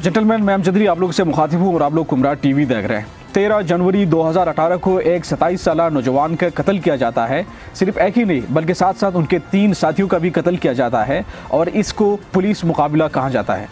Gentleman, मैं अमजदरी आप लोग से मुखातिब हूँ और आप लोग कुमरा टीवी देख रहे हैं। 13 जनवरी 2018 को एक 27 साल नौजवान का कत्ल किया जाता है। सिर्फ एक ही नहीं बल्कि साथ साथ उनके 3 साथियों का भी कत्ल किया जाता है और इसको पुलिस मुकाबला कहा जाता है।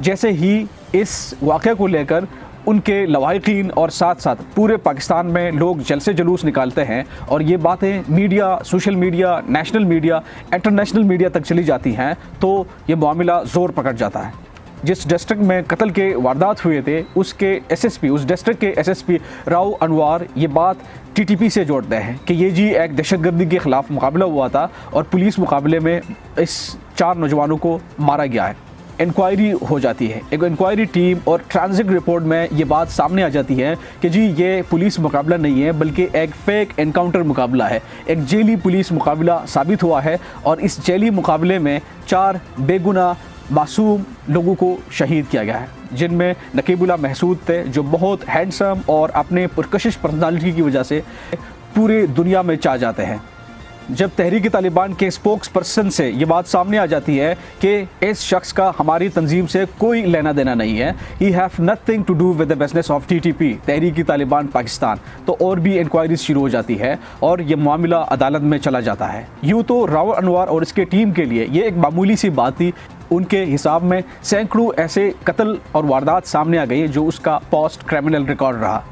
जैसे ही इस वाक़े को लेकर उनके लवाहिकीन और साथ साथ पूरे पाकिस्तान में लोग जलसे जुलूस निकालते हैं और ये बातें media, social media, national media, international media तक चली जाती हैं, तो ये मामला ज़ोर पकड़ जाता है। जिस डिस्ट्रिक्ट में कत्ल के वारदात हुए थे उसके एसएसपी, उस डिस्ट्रिक्ट के एसएसपी राव अनवार ये बात टीटीपी से जोड़ते हैं कि ये जी एक दहशतगर्दी के ख़िलाफ़ मुकाबला हुआ था और पुलिस मुकाबले में इस 4 नौजवानों को मारा गया है। इंक्वायरी हो जाती है, एक इंक्वायरी टीम और ट्रांजिट रिपोर्ट में ये बात सामने आ जाती है कि जी ये पुलिस मुकाबला नहीं है बल्कि एक फ़ेक एनकाउंटर मुकाबला है, एक जेली पुलिस मुकाबला साबित हुआ है और इस जेली मुकाबले में 4 बेगुनाह मासूम लोगों को शहीद किया गया है, जिनमें नकीबुल्लाह महसूद थे जो बहुत हैंडसम और अपने पुरकशिश पर्सनालिटी की वजह से पूरी दुनिया में चा जाते हैं। जब तहरीक तालिबान के स्पोक्स पर्सन से ये बात सामने आ जाती है कि इस शख्स का हमारी तंजीम से कोई लेना देना नहीं है, he have nothing to do with the business of TTP, Tehrik Taliban Pakistan, तो और भी इंक्वायरी शुरू हो जाती है और ये मामला अदालत में चला जाता है। यूँ तो राव अनवार और इसके टीम के लिए ये एक मामूली सी बात थी, उनके हिसाब में सैकड़ों ऐसे कत्ल और वारदात सामने आ गई जो उसका पोस्ट क्रिमिनल रिकॉर्ड रहा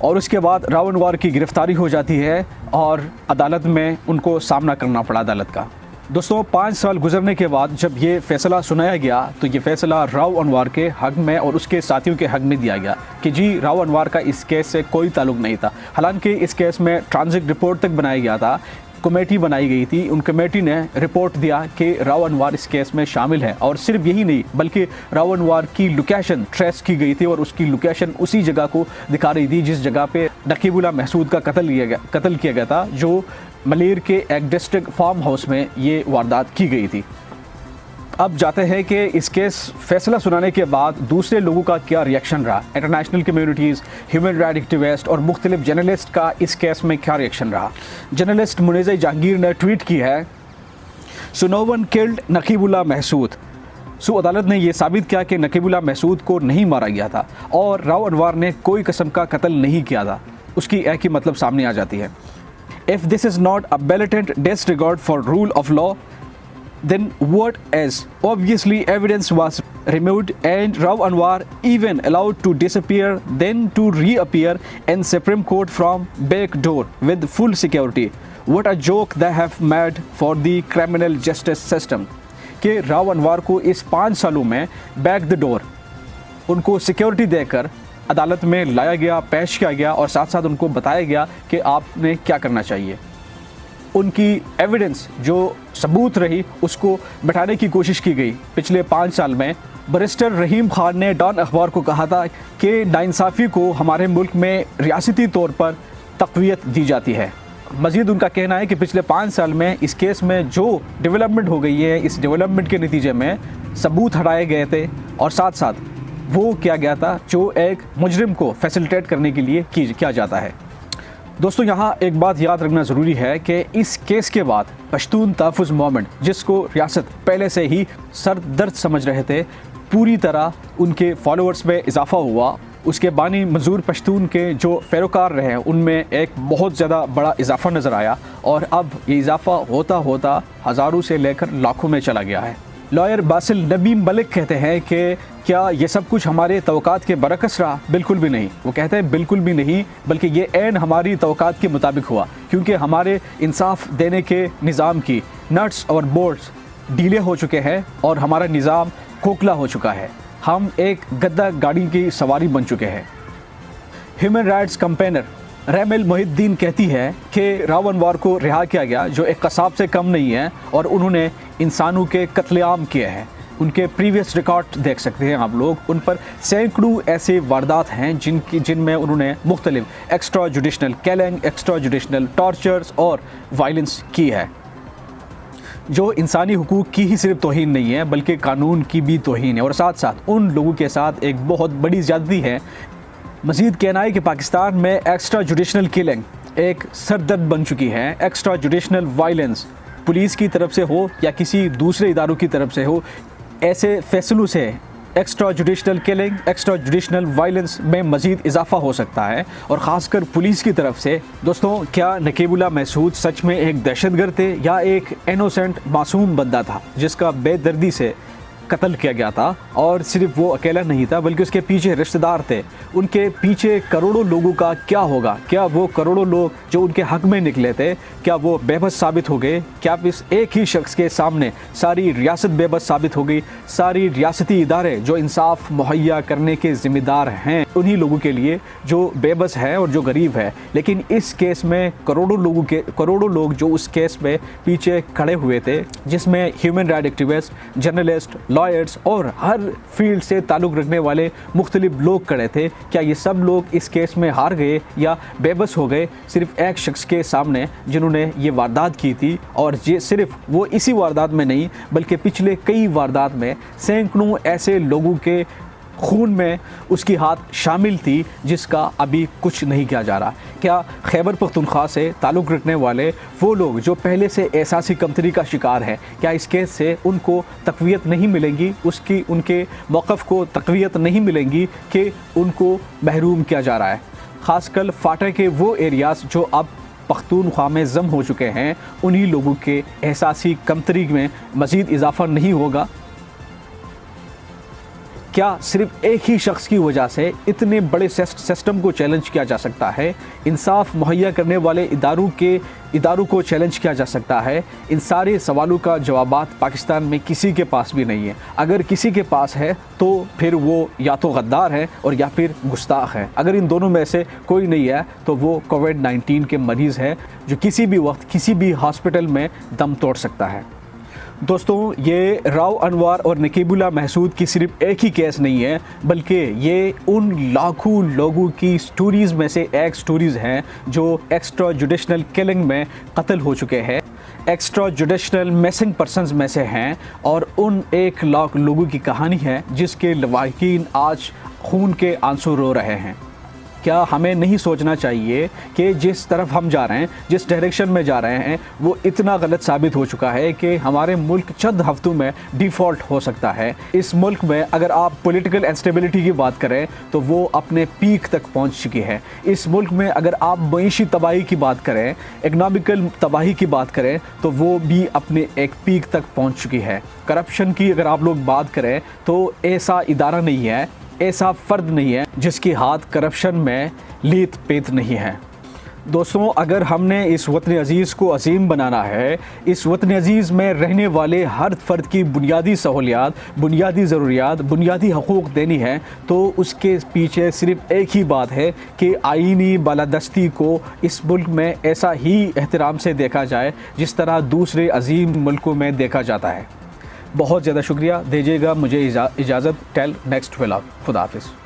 और उसके बाद राव अनवार की गिरफ्तारी हो जाती है और अदालत में उनको सामना करना पड़ा अदालत का। दोस्तों, 5 साल गुजरने के बाद जब ये फ़ैसला सुनाया गया तो ये फ़ैसला राव अनवार के हक़ में और उसके साथियों के हक़ में दिया गया कि जी राव अनवार का इस केस से कोई ताल्लुक़ नहीं था। हालांकि इस केस में ट्रांजिट रिपोर्ट तक बनाया गया था, कमेटी बनाई गई थी, उन कमेटी ने रिपोर्ट दिया कि राव अनवार इस केस में शामिल है और सिर्फ यही नहीं बल्कि राव अनवार की लोकेशन ट्रेस की गई थी और उसकी लोकेशन उसी जगह को दिखा रही थी जिस जगह पे नकीबुल्लाह महसूद का कत्ल किया गया था, जो मलेर के एक डिस्ट्रिक्ट फार्म हाउस में ये वारदात की गई थी। अब जाते हैं कि इस केस फैसला सुनाने के बाद दूसरे लोगों का क्या रिएक्शन रहा, international communities, human right activist और मुख्तलिफ जर्नलिस्ट का इस केस में क्या रिएक्शन रहा। जर्नलिस्ट मुनीज़ जहांगीर ने ट्वीट की है, so no one killed Naqeebullah Mehsud. So अदालत ने यह साबित किया कि नकीबुल्लाह महसूद को नहीं मारा गया था और राव अनवार ने कोई किस्म का कत्ल नहीं किया था। उसकी एक ही मतलब सामने आ जाती है, if this is not a blatant disregard for rule of law then what is? Obviously evidence was removed and Rav Anwar even allowed to disappear then to reappear in Supreme Court from back door with full security. What a joke they have made for the criminal justice system. कि राव अनवार को इस 5 सालों में back the door उनको security देकर अदालत में लाया गया, पेश किया गया और साथ साथ उनको बताया गया कि आपने क्या करना चाहिए। उनकी एविडेंस जो सबूत रही उसको बैठाने की कोशिश की गई। पिछले 5 साल में बैरिस्टर रहीम खान ने डॉन अखबार को कहा था कि नाइंसाफ़ी को हमारे मुल्क में रियासती तौर पर तक़वियत दी जाती है। मज़ीद उनका कहना है कि पिछले 5 साल में इस केस में जो डेवलपमेंट हो गई है, इस डेवलपमेंट के नतीजे में सबूत हटाए गए थे और साथ साथ वो किया गया था जो एक मुजरिम को फैसिलिटेट करने के लिए किया जाता है। दोस्तों, यहाँ एक बात याद रखना ज़रूरी है कि इस केस के बाद पश्तून तहफ़्फ़ुज़ मूवमेंट, जिसको रियासत पहले से ही सर दर्द समझ रहे थे, पूरी तरह उनके फॉलोअर्स में इजाफ़ा हुआ। उसके बानी मंजूर पश्तून के जो पैरोकार रहे उनमें एक बहुत ज़्यादा बड़ा इजाफ़ा नज़र आया और अब ये इजाफ़ा होता होता हज़ारों से लेकर लाखों में चला गया है। लॉयर बासिल नबी मलिक कहते हैं कि क्या ये सब कुछ हमारे तवक्कात के बरअक्स रहा? बिल्कुल भी नहीं। वो कहते हैं बिल्कुल भी नहीं, बल्कि ये ऐन हमारी तवक्कात के मुताबिक हुआ, क्योंकि हमारे इंसाफ देने के निज़ाम की नट्स और बोल्ट्स ढीले हो चुके हैं और हमारा निज़ाम खोखला हो चुका है। हम एक गद्दा गाड़ी की सवारी बन चुके हैं। ह्यूमन राइट्स कंपेनर रेमेल मोहिद्दीन कहती है कि राव अनवार को रिहा किया गया जो एक कसाब से कम नहीं है और उन्होंने इंसानों के कत्लेआम किए हैं। उनके प्रीवियस रिकॉर्ड देख सकते हैं आप लोग, उन पर सैकड़ों ऐसे वारदात हैं जिनमें उन्होंने मुख्तलिफ extra jurisdictional killing, extra jurisdictional tortures और वायलेंस की है, जो इंसानी हुकूक की ही सिर्फ तौहीन नहीं है बल्कि कानून की भी तौहीन है और साथ साथ उन लोगों के साथ एक बहुत बड़ी ज़्यादती है। मज़ीद कहना है कि पाकिस्तान में एक्स्ट्रा जुडिशनल किलिंग एक सरदर्द बन चुकी है। एक्स्ट्रा जुडिशनल वायलेंस पुलिस की तरफ से हो या किसी दूसरे इदारों की तरफ से हो, ऐसे फैसलों से extra jurisdictional killing, extra jurisdictional violence में मज़ीद इजाफा हो सकता है। और ख़ासकर पुलिस की तरफ से। दोस्तों, क्या नकीबुल्लाह महसूद सच में एक दहशतगर्द थे या एक इनोसेंट मासूम बंदा था जिसका बेदर्दी से कत्ल किया गया था? और सिर्फ वो अकेला नहीं था बल्कि उसके पीछे रिश्तेदार थे। उनके पीछे करोड़ों लोगों का क्या होगा? क्या वो करोड़ों लोग जो उनके हक में निकले थे, क्या वो बेबस साबित हो गए? क्या इस एक ही शख्स के सामने सारी रियासत बेबस साबित हो गई? सारी रियासती इदारे जो इंसाफ मुहैया करने के ज़िम्मेदार हैं उन्हीं लोगों के लिए जो बेबस है और जो गरीब है। लेकिन इस केस में करोड़ों लोग जो उस केस में पीछे खड़े हुए थे, जिसमें human right activist, journalist, lawyers और हर फील्ड से ताल्लुक़ रखने वाले मुख्तलिफ लोग खड़े थे, क्या ये सब लोग इस केस में हार गए या बेबस हो गए सिर्फ एक शख्स के सामने जिन्होंने ये वारदात की थी? और ये सिर्फ वो इसी वारदात में नहीं बल्कि पिछले कई वारदात में सैकड़ों ऐसे लोगों के खून में उसकी हाथ शामिल थी जिसका अभी कुछ नहीं किया जा रहा। क्या खैबर पख्तूनख्वा से ताल्लुक़ रखने वाले वो लोग जो पहले से एहसासी कमतरी का शिकार हैं, क्या इस केस से उनको तक़वियत नहीं मिलेंगी? उनके मौक़िफ़ को तक़वियत नहीं मिलेंगी कि उनको महरूम किया जा रहा है? ख़ासकर फाटा के वो एरियाज़ जो अब पख्तूनख्वा में जम हो चुके हैं, उन्हीं लोगों के एहसासी कमतरी में मज़ीद इजाफ़ा नहीं होगा? क्या सिर्फ एक ही शख्स की वजह से इतने बड़े सिस्टम को चैलेंज किया जा सकता है? इंसाफ मुहैया करने वाले इदारों को चैलेंज किया जा सकता है? इन सारे सवालों का जवाबात पाकिस्तान में किसी के पास भी नहीं है। अगर किसी के पास है तो फिर वो या तो गद्दार है और या फिर गुस्ताख है। अगर इन दोनों में से कोई नहीं है तो वो कोविड-19 के मरीज़ है जो किसी भी वक्त किसी भी हॉस्पिटल में दम तोड़ सकता है। दोस्तों, ये राव अनवर और नकीबुल्लाह महसूद की सिर्फ एक ही केस नहीं है बल्कि ये उन लाखों लोगों की स्टोरीज़ में से एक स्टोरीज़ हैं जो एक्स्ट्रा जुडिशनल किलिंग में कत्ल हो चुके हैं, एक्स्ट्रा जुडिशनल मिसिंग पर्सनस में से हैं। और उन 1 लाख लोगों की कहानी है जिसके लवाहिकीन आज खून के आंसू रो रहे हैं। क्या हमें नहीं सोचना चाहिए कि जिस तरफ हम जा रहे हैं, जिस डायरेक्शन में जा रहे हैं, वो इतना गलत साबित हो चुका है कि हमारे मुल्क चंद हफ्तों में डिफ़ॉल्ट हो सकता है। इस मुल्क में अगर आप पॉलिटिकल इंस्टेबिलिटी की बात करें तो वो अपने पीक तक पहुंच चुकी है। इस मुल्क में अगर आप मईशी तबाही की बात करें, इकनॉमिकल तबाही की बात करें तो वो भी अपने एक पीक तक पहुँच चुकी है। करप्शन की अगर आप लोग बात करें तो ऐसा इदारा नहीं है, ऐसा फ़र्द नहीं है जिसकी हाथ करप्शन में लीत पेत नहीं है। दोस्तों, अगर हमने इस वतन अज़ीज़ को अज़ीम बनाना है, इस वतन अज़ीज़ में रहने वाले हर फ़र्द की बुनियादी सहूलियात, बुनियादी ज़रूरियात, बुनियादी हकूक़ देनी है, तो उसके पीछे सिर्फ़ एक ही बात है कि आईनी बालादस्ती को इस मुल्क में ऐसा ही एहतराम से देखा जाए जिस तरह दूसरे अज़ीम मुल्कों में देखा जाता है। बहुत ज़्यादा शुक्रिया, दीजिएगा मुझे इजाज़त। Till next vlog. खुदा हाफिज़।